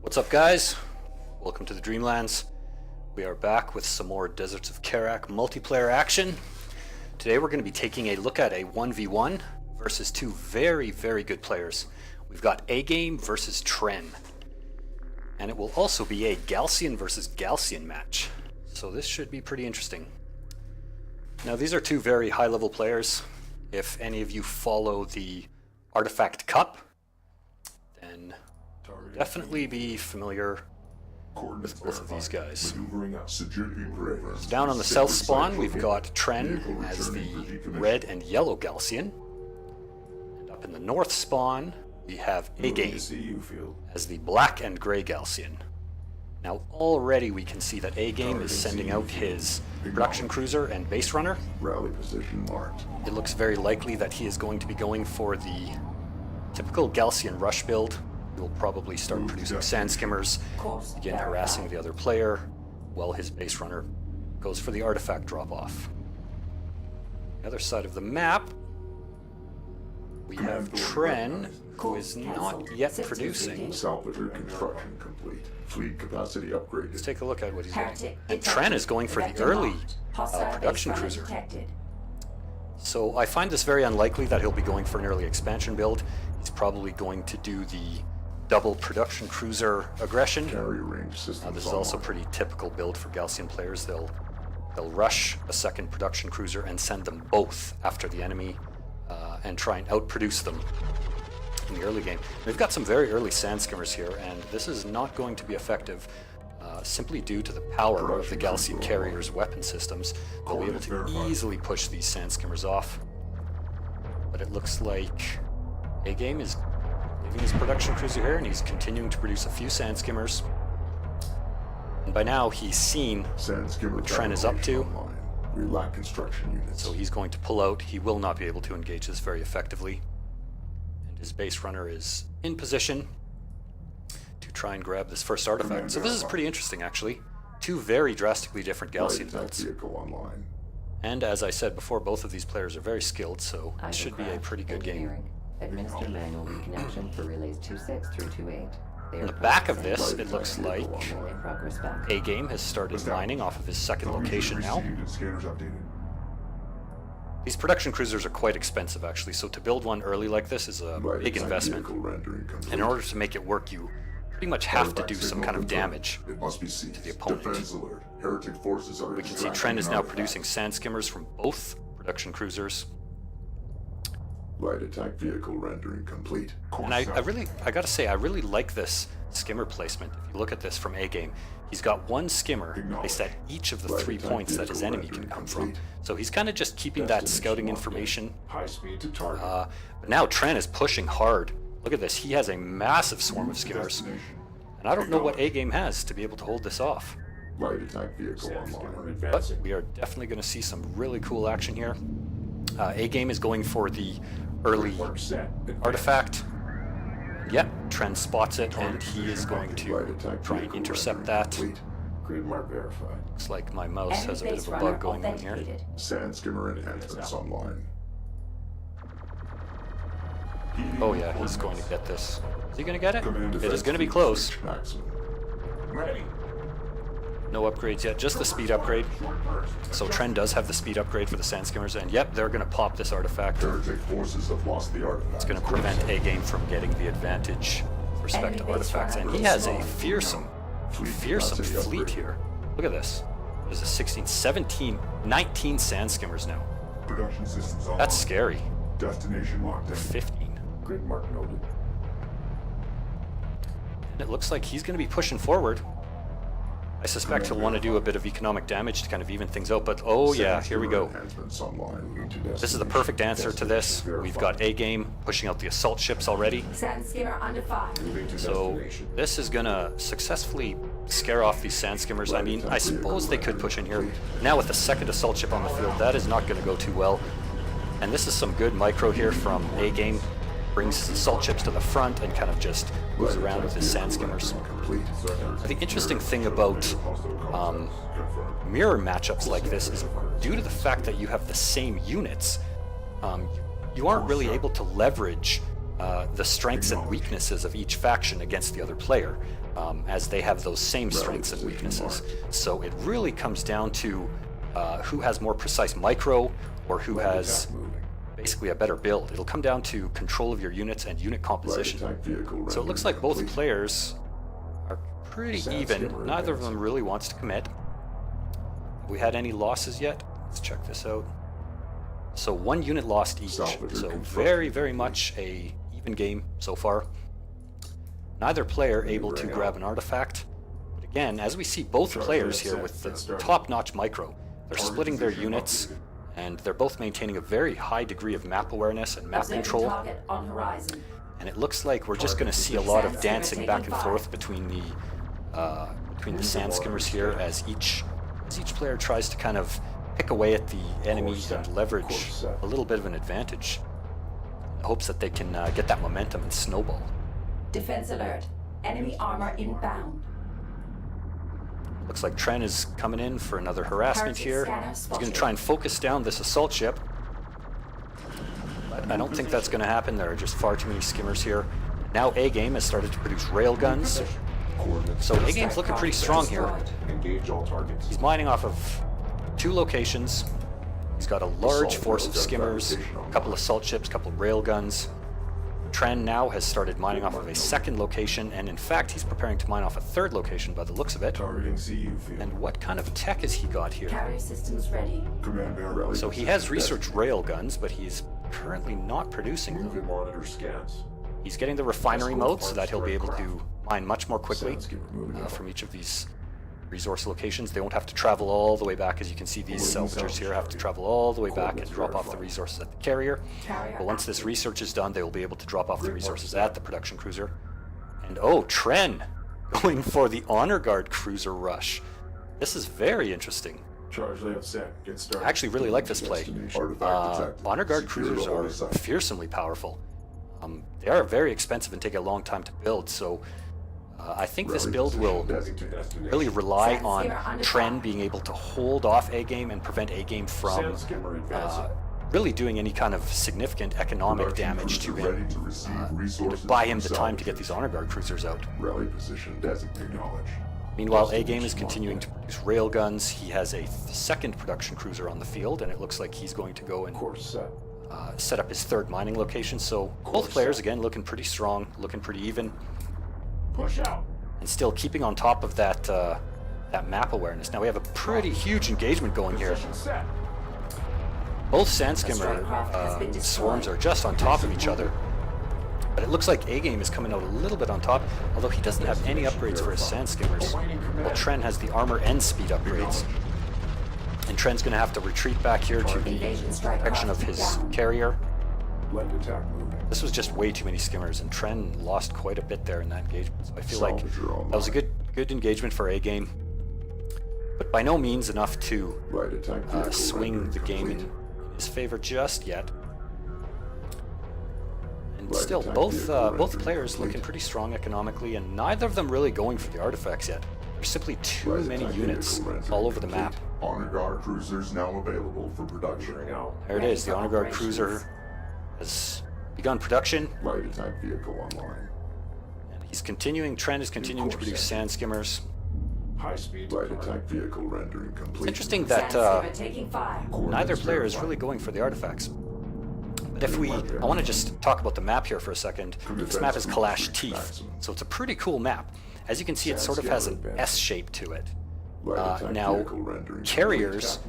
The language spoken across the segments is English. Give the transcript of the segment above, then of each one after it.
What's up, guys? Welcome to the Dreamlands. We are back with some more Deserts of Kharak multiplayer action. Today we're going to be taking a look at a 1v1 versus two very, very good players. We've got Agame versus Tren. And it will also be a Gaalsien versus Gaalsien match. So this should be pretty interesting. Now these are two very high-level players. If any of you follow the Artifact Cup, then you'll definitely be familiar with both of these guys. Down on the south spawn, we've got Tren as the red and yellow Gaalsien. And up in the north spawn, we have Agame as the black and gray Gaalsien. Now already we can see that Agame is sending out his production cruiser and base runner. Rally position marked. It looks very likely that he is going to be going for the typical Gaalsien rush build. He will probably start producing sand skimmers, begin harassing the other player, while his base runner goes for the artifact drop-off. The other side of the map, we have Tren, who is not yet producing. Salvager construction complete. Fleet capacity upgraded. Let's take a look at what he's doing. And Tren is going for the early production cruiser. So I find this very unlikely that he'll be going for an early expansion build. He's probably going to do the double production cruiser aggression. Carrier range systems This is also pretty typical build for Gaalsien players. They'll rush a second production cruiser and send them both after the enemy and try and outproduce them in the early game. We've got some very early sand skimmers here, and this is not going to be effective simply due to the power of the Gaalsien carrier's weapon systems. They'll be able to easily push these sand skimmers off. But it looks like Agame is leaving his production cruiser here, and he's continuing to produce a few sand skimmers. And by now he's seen what Tren is up to. We lack construction units. So he's going to pull out. He will not be able to engage this very effectively. And his base runner is in position to try and grab this first artifact. So this is pretty interesting, actually. Two very drastically different Gaalsien builds. And as I said before, both of these players are very skilled, so it should be a pretty good game. Administer manual reconnection for relays 26 through 28. On the back of this, it looks like In progress back. Agame has started mining off of his second location now. These production cruisers are quite expensive, actually, so to build one early like this is a big investment. And in order to make it work, you pretty much have to do some kind of damage to the opponent. We can see Tren is now producing sand skimmers from both production cruisers. Light attack vehicle rendering complete. And I gotta say, I really like this skimmer placement. If you look at this from Agame, he's got one skimmer placed at each of the 3 points that his enemy can come from. So he's kind of just keeping that scouting information. But now Tren is pushing hard. Look at this, he has a massive swarm of skimmers. And I don't know what Agame has to be able to hold this off. Light attack vehicle online. But we are definitely going to see some really cool action here. Agame is going for the early artifact. Yep, Tren spots it, and he is going to try and intercept that. Grid mark verified. Looks like my mouse has a bit of a bug going on here. Sand skimmer enhancements online. Oh yeah, he's going to get this. Is he going to get it? It is going to be close. Ready. No upgrades yet, just the speed upgrade. So Tren does have the speed upgrade for the sand skimmers, and yep, they're going to pop this artifact. Heretic forces have lost the artifact. It's going to prevent Agame from getting the advantage with respect to artifacts, and he has a fearsome fleet here. Look at this. There's a 16, 17, 19 sand skimmers now. Production systems on. That's scary. Destination locked in. 15. Grid mark noted. And it looks like he's going to be pushing forward. I suspect he'll want to do a bit of economic damage to kind of even things out, but oh yeah, here we go. This is the perfect answer to this. We've got Agame pushing out the assault ships already. Sand skimmer undefined. So this is gonna successfully scare off these sand skimmers. I mean, I suppose they could push in here. Now with the second assault ship on the field, that is not gonna go too well. And this is some good micro here from Agame. Brings his assault ships to the front and kind of just moves around with his sand skimmers. The interesting thing about mirror matchups like this is due to the fact that you have the same units, you aren't really able to leverage the strengths and weaknesses of each faction against the other player. as they have those same strengths and weaknesses. So it really comes down to who has more precise micro or who has basically a better build. It'll come down to control of your units and unit composition. So it looks like both players are pretty even. Neither of them really wants to commit. Have we had any losses yet? Let's check this out. So 1 unit lost each. So very, very much a even game so far. Neither player able to grab an artifact. But again, as we see both players here with the top-notch micro, they're splitting their units, and they're both maintaining a very high degree of map awareness and map control. And it looks like we're just going to see a lot of dancing back and forth between the sand skimmers here as each player tries to kind of pick away at the enemy and leverage a little bit of an advantage in hopes that they can get that momentum and snowball. Defense alert. Enemy armor inbound. Looks like Tren is coming in for another harassment here. He's going to try and focus down this assault ship. But I don't think that's going to happen. There are just far too many skimmers here. Now Agame has started to produce railguns. So Agame's looking pretty strong here. He's mining off of 2 locations. He's got a large force of skimmers, a couple assault ships, a couple of railguns. Tren now has started mining off of a 2nd location, and in fact he's preparing to mine off a 3rd location by the looks of it. And what kind of tech has he got here? Carrier systems ready. So he has research railguns, but he's currently not producing them. Monitor scans. He's getting the refinery mode so that he'll be able to mine much more quickly from each of these resource locations. They won't have to travel all the way back. As you can see, these salvagers here have to travel all the way back and drop off the resources at the carrier. But once this research is done, they will be able to drop off the resources at the production cruiser. And oh, Tren going for the Honor Guard cruiser rush. This is very interesting. Charge layout set. Get started. I actually really like this play. Honor Guard cruisers are fearsomely powerful. They are very expensive and take a long time to build, so I think this build will really rely on Tren being able to hold off Agame and prevent Agame from really doing any kind of significant economic damage to him, to buy him the time to get these Honor Guard cruisers out. Rally position designate knowledge. Meanwhile, Agame is continuing to produce railguns. He has a 2nd production cruiser on the field, and it looks like he's going to go and set up his 3rd mining location. So both players, again, looking pretty strong, looking pretty even. Push out. And still keeping on top of that that map awareness. Now we have a pretty huge engagement going here. Both sand skimmer swarms are just on top of each other. But it looks like Agame is coming out a little bit on top, although he doesn't have any upgrades for his sand skimmers. While Tren has the armor and speed upgrades. And Tren's going to have to retreat back here to the protection of his carrier. This was just way too many skimmers, and Tren lost quite a bit there in that engagement. So I feel like that was a good engagement for Agame, but by no means enough to swing the game in his favor just yet. And still, both players looking pretty strong economically, and neither of them really going for the artifacts yet. There's simply too many units all over the map. Honor Guard cruisers now available for production. There it is. The Honor Guard cruiser has begun production. Light attack vehicle online. And he's continuing. Tren is continuing to produce sand skimmers. High-speed light attack vehicle rendering complete. It's interesting that neither player is really going for the artifacts. But if I want to just talk about the map here for a second. This map is Kalash Teeth, so it's a pretty cool map. As you can see, it sort of has an S shape to it. Now, carriers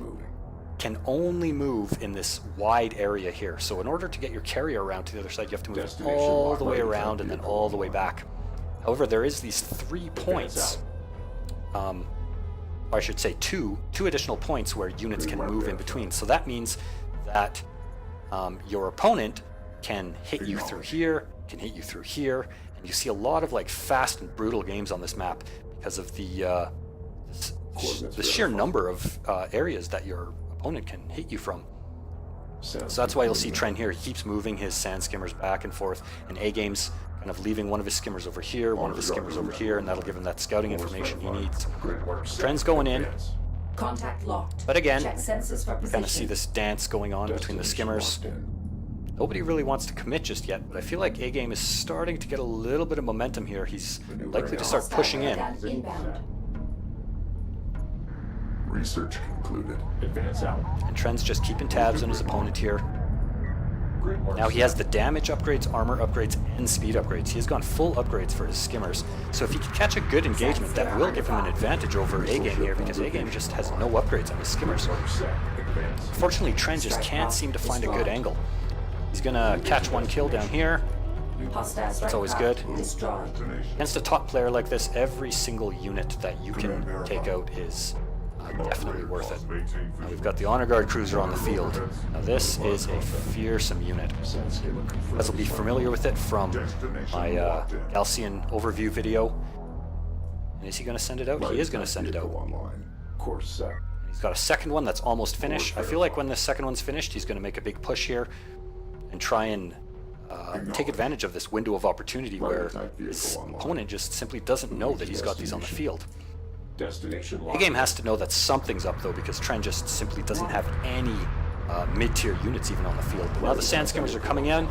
can only move in this wide area here. So in order to get your carrier around to the other side, you have to move all the way around and then all the way back. However, there is these 3 points, or I should say two additional points where units can move in between. So that means that your opponent can hit you through here, can hit you through here, and you see a lot of like fast and brutal games on this map because of the sheer number of areas that your opponent can hit you from. So that's why you'll see Tren here. He keeps moving his sand skimmers back and forth, and Agame's kind of leaving one of his skimmers over here, one of his skimmers over here, and that'll give him that scouting information he needs. Tren's going in. Contact locked. But again, Check sensors for you kind of see this dance going on between the skimmers. Nobody really wants to commit just yet, but I feel like Agame is starting to get a little bit of momentum here. He's likely to start pushing in. Inbound. Research concluded. Advance out. And Tren's just keeping tabs on his opponent here. Grid mark Now he has the damage upgrades, armor upgrades, and speed upgrades. He has gone full upgrades for his skimmers. So if he can catch a good engagement, that will give him an advantage over Agame here, because Agame just has no upgrades on his skimmers. set. Advance. Unfortunately, Tren just can't seem to find a good angle. He's gonna catch one kill down here. Hostile strike always craft good. destroyed. Against a top player like this, every single unit that you can take out is definitely worth it. Now we've got the Honor Guard cruiser on the field. Now this is a fearsome unit. You guys will be familiar with it from my Gaalsien overview video. And is he going to send it out? He is going to send it out. Online. Course set. He's got a second one that's almost finished. I feel like when the second one's finished, he's going to make a big push here and try and take advantage of this window of opportunity where his opponent just simply doesn't know that he's got these on the field. Destination The locked. game has to know that something's up though, because Tren just simply doesn't have any mid-tier units even on the field. But now the sand skimmers are coming in,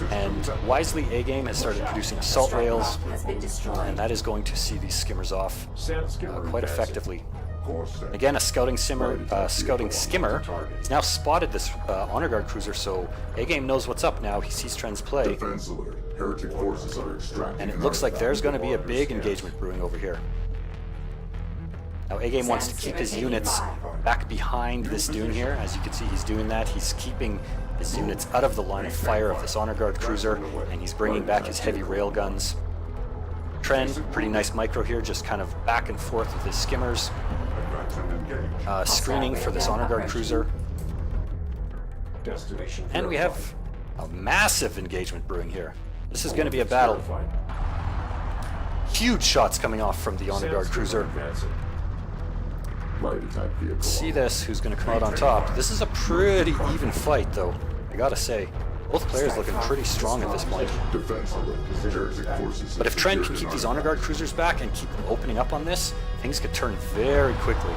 and wisely Agame has started producing assault rails, Has been destroyed. and that is going to see these skimmers off Sand skimmer quite advancing. effectively. Course set. Again, a scouting skimmer. He's now spotted this Honor Guard cruiser, so Agame knows what's up now. He sees Tren's play, Defense alert. Heretic forces are extracting. and it looks like there's going to be a big engagement brewing over here. Now Agame wants to keep his units back behind this dune here. As you can see, he's doing that. He's keeping his units out of the line of fire of this Honor Guard cruiser, and he's bringing back his heavy rail guns. Tren, pretty nice micro here, just kind of back and forth with his skimmers, screening for this Honor Guard cruiser. Destination And we have a massive engagement brewing here. This is going to be a battle. Huge shots coming off from the Honor Guard cruiser. Light attack vehicle. See this, who's going to come out on top. This is a pretty even fight, though, I gotta say. Both players looking pretty strong at this point. Defense alert. Heretic forces. But if Tren can keep these Honor Guard cruisers back and keep them opening up on this, things could turn very quickly.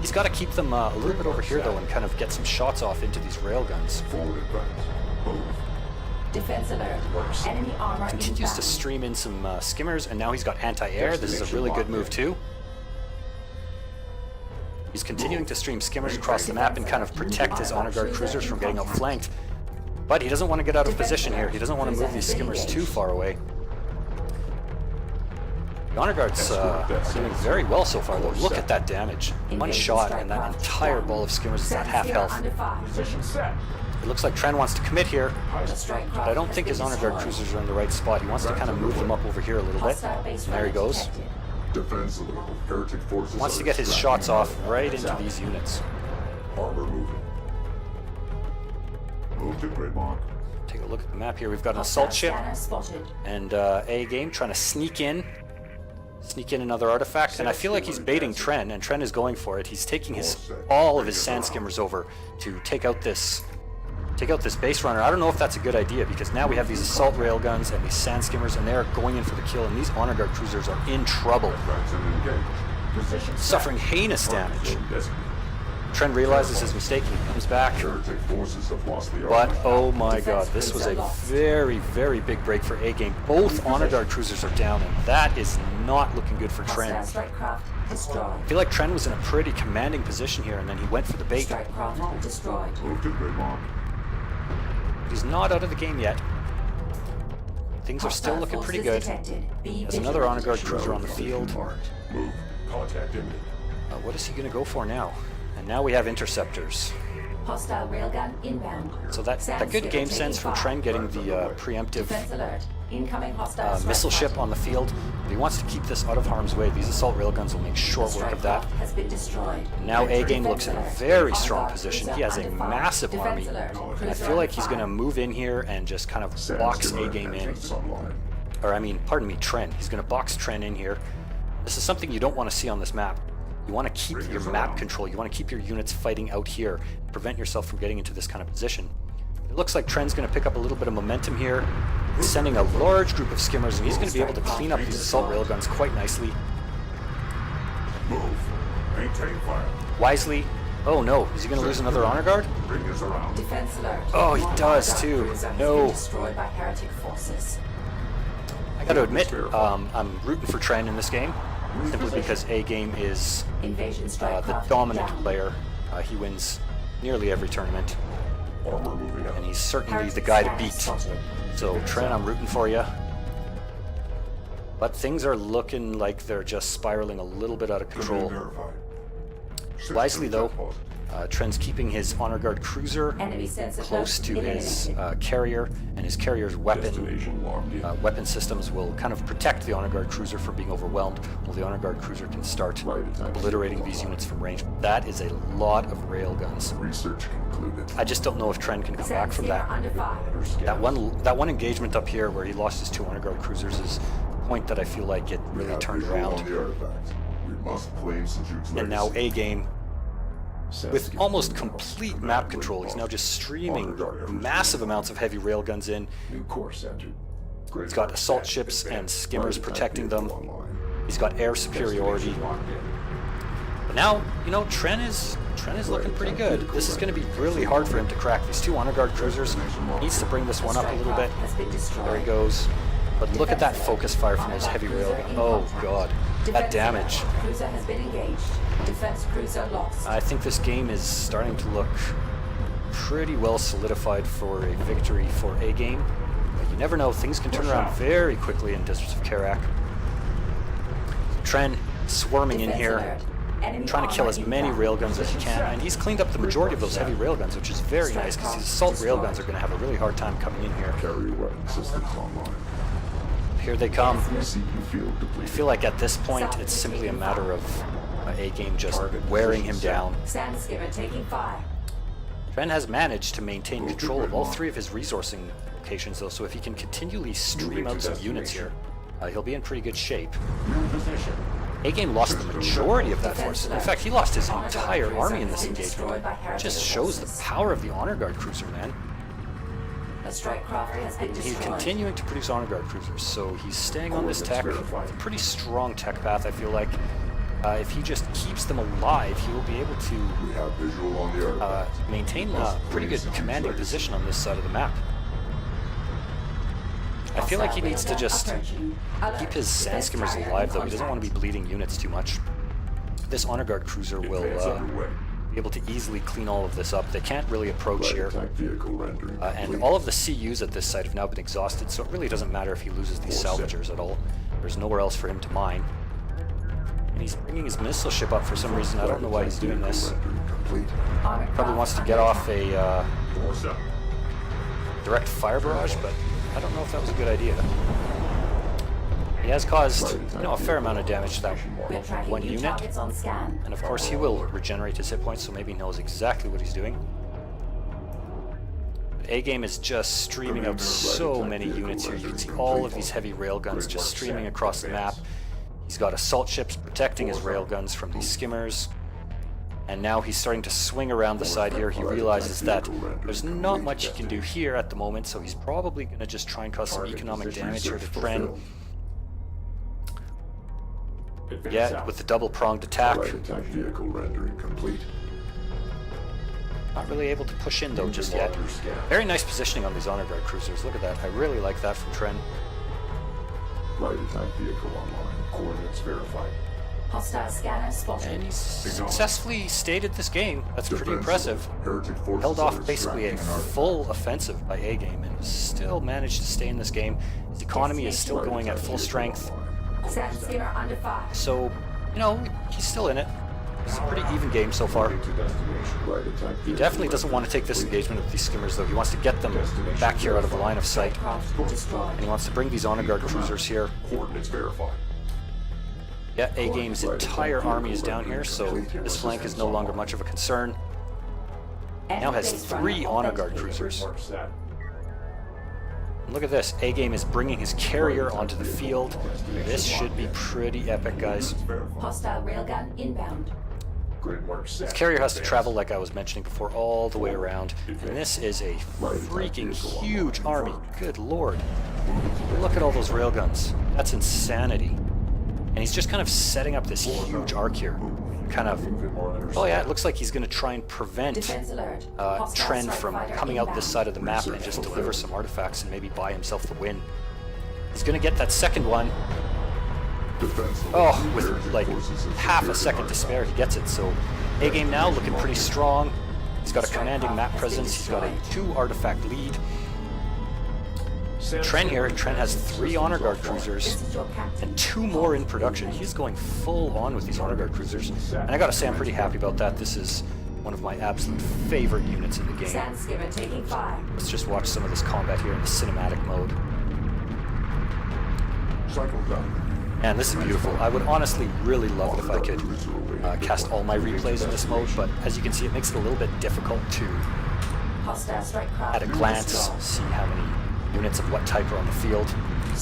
He's got to keep them a little bit over here, though, and kind of get some shots off into these railguns. Forward advance. Move. Defense alert. Enemy armor Continues to inbound. stream in some skimmers, and now he's got anti-air. This is a really good move, too. He's continuing to stream skimmers across the map and kind of protect his Honor Guard cruisers from getting outflanked. But he doesn't want to get out of position here. He doesn't want to move these skimmers too far away. The Honor Guards are doing very well so far, though. Look at that damage. One shot, and that entire ball of skimmers is at half health. Under fire. Position set. It looks like Tren wants to commit here, Strike but I don't think his Honor Guard cruisers are in the right spot. He wants to kind of move them up over here a little bit. And there he goes. Defense alert. Heretic forces. Wants are to get his extracting shots off armor. right into these units. Armor moving. Move to grid mark. Take a look at the map here. We've got an assault ship Scanner spotted. and Agame trying to sneak in another artifact, and I feel like he's baiting Tren, and Tren is going for it. He's taking all of his sand skimmers over to take out this base runner. I don't know if that's a good idea, because now we have these assault rail guns and these sand skimmers, and they're going in for the kill, and these Honor Guard cruisers are in trouble, Advance and engage. Position set. suffering heinous damage. Zone designated. Tren realizes his mistake, he comes back, Heretic forces have lost the but armor. oh my god, this was a very, very big break for Agame. Both Honor Guard cruisers are down, and that is not looking good for Hostile Tren. strike craft destroyed. I feel like Tren was in a pretty commanding position here, and then he went for the bait. Strike craft destroyed. Move to grid mark. He's not out of the game yet. Things are still looking pretty good. There's another Honor Guard cruiser on the field. Marked. Move. Contact imminent. What is he going to go for now? And now we have interceptors. Hostile railgun inbound. So that good game sense from Tren getting the preemptive Defense alert. Incoming hostile strike missile ship craft. on the field. But he wants to keep this out of harm's way. These assault railguns will make short work of that. Has been destroyed. Now Agame looks in a Defense very alert. strong position. He has a Under fire. massive Defense army. alert. And I feel like he's going to move in here and just kind of box Agame in. Or I mean, pardon me, Tren. He's going to box Tren in here. This is something you don't want to see on this map. You want to keep your map control. You want to keep your units fighting out here. Prevent yourself from getting into this kind of position. It looks like Tren's going to pick up a little bit of momentum here. He's sending a large group of skimmers, and he's going to be able to clean up these assault railguns quite nicely. Move. Maintain fire. Wisely, Oh no, is he going to lose another honor guard? Bring us around. Defense alert. Oh, he One does Kharak too. cruiser has No. been destroyed by heretic forces. I got to admit, I'm rooting for Tren in this game, simply because A-Game is Invasion strike the craft dominant down. player. He wins nearly every tournament, Armor moving out. and he's certainly Heretic the guy to scanner beat. spotted. So Tren, I'm rooting for you. But things are looking like they're just spiraling a little bit out of control. Verified. Wisely though, System test Tren's keeping his honor guard cruiser Enemy sensor close to his eliminated. carrier, and his carrier's Destination locked in. weapon systems will kind of protect the honor guard cruiser from being overwhelmed, while the honor guard cruiser can start Right attack. obliterating these units from range. That is a lot of railguns. Research concluded. I just don't know if Tren can come back from Scanner that. under fire. That one engagement up here where he lost his 2 honor guard cruisers is the point that I feel like it We really have turned visual around. on the artifact. We must claim Sejuke's And now legacy. A-Game, with almost complete map control, he's now just streaming massive amounts of heavy railguns in. New course entered. He's got assault ships and skimmers protecting them. He's got air superiority. Destination locked in. But now, you know, Tren is looking pretty good. This is going to be really hard for him to crack. These 2 honor guard cruisers, needs to bring this one up a little bit. Strike craft has been destroyed. There he goes. But look at that focus fire from those heavy railguns. Oh god, that Defense damage. alert. Cruiser has been engaged. Defense cruiser lost. I think this game is starting to look pretty well solidified for a victory for A-Game. But you never know, things can turn around very quickly in Deserts of Kharak. Tren swarming in Defense here, alert. Enemy trying to kill armor as many inbound. railguns as he can, and he's cleaned up the majority of those heavy railguns, which is very nice, because these assault railguns are going to have a really hard time coming in here. Carrier weapon systems online. Here they come. ECU field I depleted. feel like at this point, it's simply a matter of A-Game just wearing him down. Sand skimmer taking fire. Tren has managed to maintain control of all 3 of his resourcing locations, though, so if he can continually stream out some units here, he'll be in pretty good shape. New position. A-Game lost the majority of that force. In fact, he lost his entire army in this engagement. It just shows the power of the honor guard cruiser, man. A strike craft has been He's destroyed. continuing to produce honor guard cruisers, so he's staying on this tech. It's a pretty strong tech path, I feel like. If he just keeps them alive, he will be able to We have visual on the artifact. maintain a pretty good commanding position on this side of the map. I feel like he needs to just keep his sand skimmers alive, though. He doesn't want to be bleeding units too much. This honor guard cruiser will Advance underway. be able to easily clean all of this up. They can't really approach Light here. attack vehicle rendering And complete. all of the CUs at this site have now been exhausted, so it really doesn't matter if he loses these salvagers at all. There's nowhere else for him to mine. And he's bringing his missile ship up for some reason. I don't know why he's doing this. Rendering complete. Probably wants to get off a Doors up. direct fire barrage, but I don't know if that was a good idea. He has caused, a fair amount of damage to that We're tracking one new unit. targets on scan. And of course he will regenerate his hit points, so maybe he knows exactly what he's doing. But A-Game is just streaming out so many units here. You can see all of these heavy railguns just streaming across the map. He's got assault ships protecting his railguns from these skimmers. And now he's starting to swing around the side here. He realizes that there's not much he can do here at the moment, so he's probably going to just try and cause some economic damage here to Tren. Advance Yeah, out. with the double-pronged attack. Light attack vehicle rendering complete. Not really able to push in though just yet. Very nice positioning on these honor guard cruisers. Look at that. I really like that from Tren. Light attack vehicle online. Coordinates verified. Hostile scanner And spotted. he's successfully stayed this game. That's pretty impressive. Heretic forces Held are off basically a extracting an artifact. full offensive by A-Game and still managed to stay in this game. His economy is still going at full strength. Sand skimmer under fire. So, he's still in it. It's a pretty even game so far. To destination. Light attack He definitely doesn't want to take this engagement with these skimmers though. He wants to get them back here out of the line of sight. Craft destroyed. And he wants to bring these honor guard cruisers here. Coordinates verified. Yeah, A-Game's entire army is down here, so this flank is no longer much of a concern. Now has 3 honor guard cruisers. Mark set. Look at this, A-Game is bringing his carrier onto the field. This should be pretty epic, guys. Hostile railgun inbound. Grid mark set. This carrier has to travel, like I was mentioning before, all the way around. And this is a freaking huge army. Good lord. Look at all those railguns. That's insanity. And he's just kind of setting up this huge arc here. kind of... Oh yeah, it looks like he's going to try and prevent Defense alert. Hostile Tren strike from fighter coming out this inbound. side of the map and just deliver some artifacts and maybe buy himself the win. He's going to get that second one. Oh, with like half a second to spare, he gets it. So Agame now looking pretty strong. He's got a commanding map presence. He's got a 2 artifact lead. Tren here, Tren has 3 honor guard cruisers This is your captain. and 2 more in production. He's going full on with these honor guard cruisers. And I gotta say, I'm pretty happy about that. This is one of my absolute favorite units in the game. Sand skimmer taking fire. Let's just watch some of this combat here in the cinematic mode. Cycle done. And this is beautiful. I would honestly really love it if I could cast all my replays in this mode, but as you can see, it makes it a little bit difficult to, Hostile strike craft. at a glance, see how many units of what type are on the field.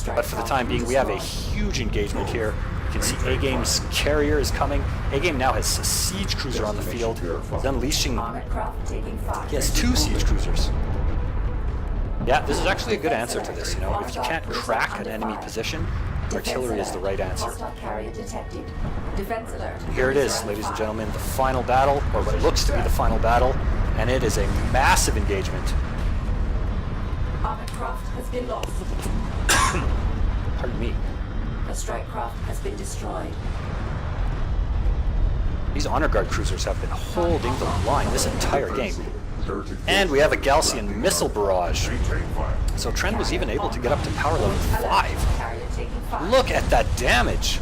But for the time being, we have a huge engagement here. You can see Agame's carrier is coming. Agame now has a siege cruiser on the field. He's unleashing... Armored craft taking fire. He has 2 siege cruisers. Yeah, this is actually a good answer to this, you know. If you can't crack an enemy position, artillery is the right answer. Hostile carrier detected. Defense alert. Here it is, ladies and gentlemen, the final battle, or what looks to be the final battle, and it is a massive engagement. Armored craft has been lost. Pardon me. A strike craft has been destroyed. These honor guard cruisers have been holding the line this entire game. And we have a Gaalsien missile barrage. So Tren was even able to get up to power level 5. Carrier taking fire. Look at that damage!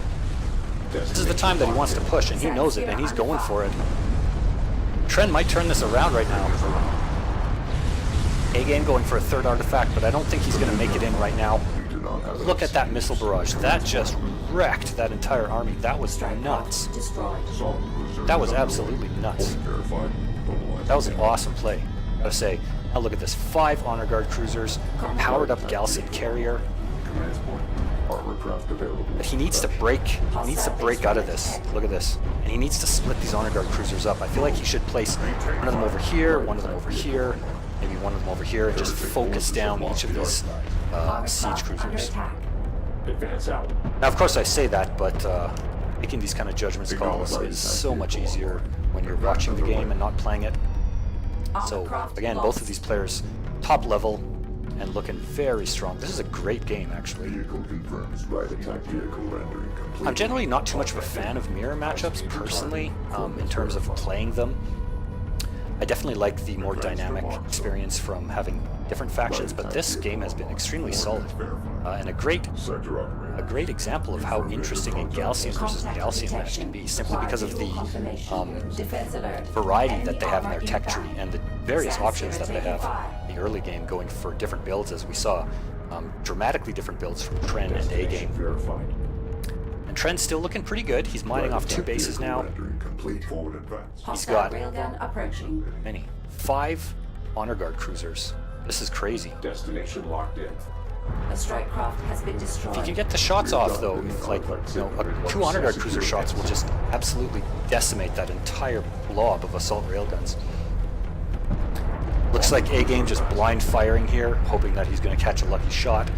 This is the time that he wants to push, and he knows it, and he's going for it. Tren might turn this around right now. Agame going for a 3rd artifact, but I don't think he's going to make it in right now. Look at that missile barrage. That just wrecked that entire army. That was nuts. Destroyed. That was absolutely nuts. That was an awesome play. Gotta say, now look at this. 5 honor guard cruisers, powered up Gaalsien carrier. But he needs to break. He needs to break out of this. Look at this. And he needs to split these honor guard cruisers up. I feel like he should place one of them over here, one of them over here, maybe one of them over here, and just focus down each of these siege cruisers. Advance out. Now, of course, I say that, but making these kind of judgment calls is so much easier when you're watching the game and not playing it. So, again, both of these players, top level, and looking very strong. This is a great game, actually. Vehicle confirms right attack vehicle rendering complete. I'm generally not too much of a fan of mirror matchups, personally, in terms of playing them. I definitely like the more dynamic experience from having different factions, but this game has been extremely solid, and a great example of how interesting a Gaalsien versus Gaalsien match can be, simply because of the Defense alert. variety that they have in their tech tree and the various options that they have in the early game, going for different builds, as we saw. Dramatically different builds from Tren and Agame. Verified. And Tren's still looking pretty good. He's mining off 2 bases now. Rendering complete. Forward advance. Hostile got- railgun approaching. Many. 5 honor guard cruisers. This is crazy. Destination locked in. A strike craft has been destroyed. If you can get the shots off, though, if, like, you know, 2 honor guard cruiser shots will just absolutely decimate that entire blob of assault railguns. Looks like Agame just blind firing here, hoping that he's going to catch a lucky shot.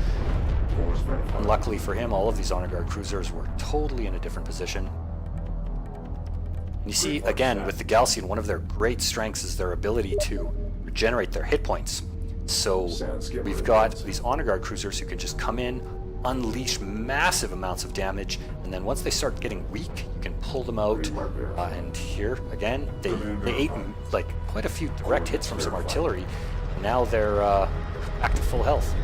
Unluckily for him, all of these honor guard cruisers were totally in a different position. And you see, again, with the Gaalsien, one of their great strengths is their ability to regenerate their hit points. So we've got these honor guard cruisers who can just come in, unleash massive amounts of damage, and then once they start getting weak, you can pull them out. And here, again, they ate like quite a few direct hits from some artillery. Now they're back to full health.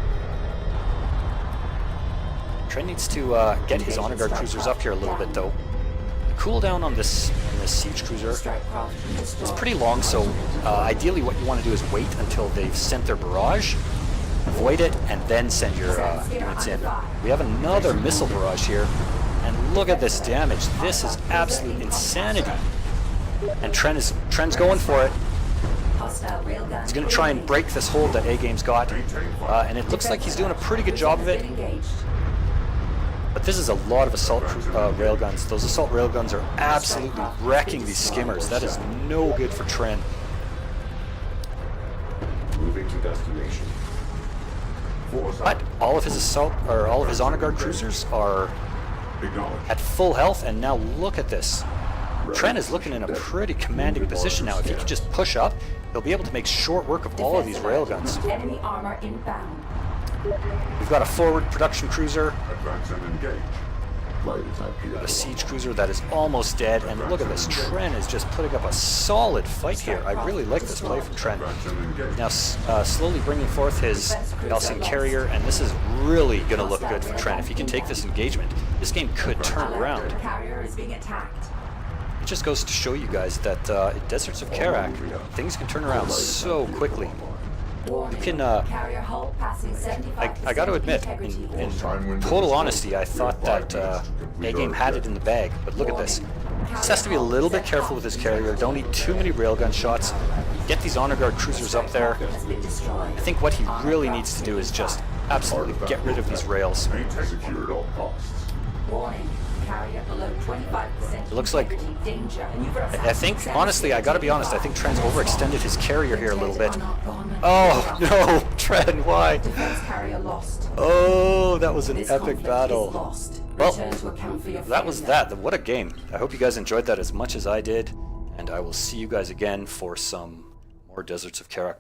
Tren needs to get his honor guard cruisers up here a little bit, though. The cooldown on this siege cruiser Strike craft is destroyed. pretty long, so ideally what you want to do is wait until they've sent their barrage, avoid it, and then send your units in. We have another missile barrage here, and look at this damage. This is absolute insanity. And Tren's going for it. Hostile railgun. He's going to try and break this hold that A-Game's got, and it looks like he's doing a pretty good job of it. Engaged. But this is a lot of assault railguns. Those assault railguns are absolutely wrecking these skimmers. That is no good for Tren. Moving to destination. But all of his all of his honor guard cruisers are Acknowledge. at full health, and now look at this. Tren is looking in a pretty commanding position now. If he can just push up, he'll be able to make short work of all of these railguns. Enemy armor inbound. We've got a forward production cruiser, Advance and engage. Light attack a PIO. siege cruiser that is almost dead, and look at this. Tren is just putting up a solid fight here. I really like this play from Tren. Advance and engage. Now slowly bringing forth his Gaalsien carrier, and this is really going to look good for Tren. If he can take this engagement, this game could turn around. Carrier is being attacked. It just goes to show you guys that in Deserts of Kharak, things can turn around so quickly. Warning. You can, Carrier hull passing 75% I got to admit, integrity. in total honesty, I thought that Agame had it in the bag, but look at this. Just has to be a little bit careful with his carrier, don't need too many railgun shots, get these honor guard cruisers up there. Has been destroyed. I think what he really needs to do is just absolutely get rid of these rails. Execute at all costs. Warning. Carrier below 25%. It looks like- integrity danger. I think, honestly, I gotta be honest, I think Tren's overextended his carrier here a little bit. Oh, no, Tren, why? Defense carrier lost. Oh, that was an This epic conflict battle. is lost. Well, Return to account for your that was failure. that. What a game. I hope you guys enjoyed that as much as I did, and I will see you guys again for some more Deserts of Kharak